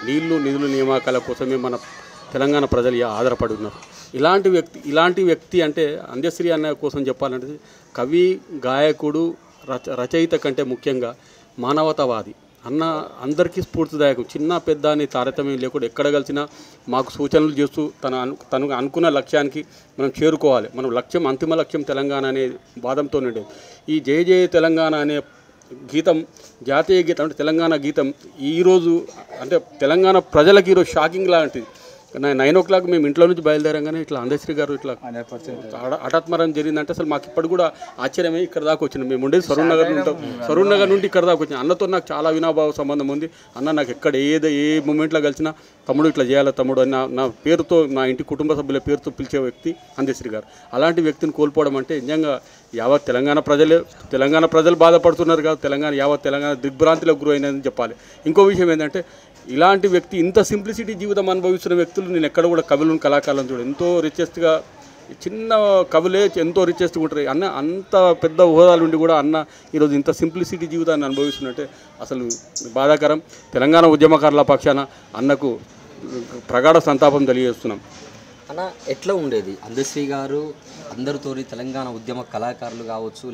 నీళ్లు నిధుల నియామకాల కోసమే మన తెలంగాణ ప్రజలు ఆధారపడి ఉన్నారు. ఇలాంటి వ్యక్తి అంటే అందశ్రీ అన్న కోసం చెప్పాలంటే కవి, గాయకుడు, రచయిత కంటే ముఖ్యంగా మానవతావాది. అన్న అందరికీ స్ఫూర్తిదాయకం. చిన్న పెద్ద అని తారతమ్యం లేకుండా ఎక్కడ కలిసినా మాకు సూచనలు చేస్తూ తను అనుకున్న లక్ష్యానికి మనం చేరుకోవాలి. మనం లక్ష్యం, అంతిమ లక్ష్యం తెలంగాణ అనే వాదంతో ఉండేది. ఈ జయ జయ తెలంగాణ అనే గీతం జాతీయ గీతం, అంటే తెలంగాణ గీతం ఈరోజు అంటే తెలంగాణ ప్రజలకు ఈరోజు షాకింగ్ లాంటిది. 9 o'clock మేము ఇంట్లో నుంచి బయలుదేరంగానే ఇట్లా అందశ్రీ గారు ఇట్లా హఠాత్మరం జరిగిందంటే అసలు మాకు ఇప్పటి కూడా ఆశ్చర్యమే. ఇక్కడ దాకా వచ్చినాం. మేము ఉండేది సరూర్ నగర్ నుండి ఇక్కడ దాకా వచ్చినాం. అన్నతో నాకు చాలా వినాభావ సంబంధం ఉంది. అన్న నాకు ఎక్కడ ఏ మూమెంట్లో కలిసినా తమ్ముడు ఇట్లా చేయాలి తమ్ముడు అని నా పేరుతో, నా ఇంటి కుటుంబ సభ్యుల పేరుతో పిలిచే వ్యక్తి అందశ్రీ గారు. అలాంటి వ్యక్తిని కోల్పోవడం అంటే నిజంగా యావత్ తెలంగాణ ప్రజలు బాధపడుతున్నారు కాదు, యావత్ తెలంగాణ దిగ్భ్రాంతిలోకి గురైందని చెప్పాలి. ఇంకో విషయం ఏంటంటే ఇలాంటి వ్యక్తి, ఇంత సింప్లిసిటీ జీవితం అనుభవిస్తున్న వ్యక్తులు నేను ఎక్కడ కూడా కవులను, కళాకారులను చూడ. ఎంతో రిచెస్ట్గా, చిన్న కవులే ఎంతో రిచెస్ట్గా ఉంటారు. అన్న అంత పెద్ద హోదాలు ఉండి కూడా అన్న ఈరోజు ఇంత సింప్లిసిటీ జీవితాన్ని అనుభవిస్తున్నట్టే అసలు బాధాకరం. తెలంగాణ ఉద్యమకారుల పక్షాన అన్నకు ప్రగాఢ సంతాపం తెలియజేస్తున్నాం. అన్న ఎట్లా ఉండేది అందశ్రీ గారు అందరితోని, తెలంగాణ ఉద్యమ కళాకారులు కావచ్చు,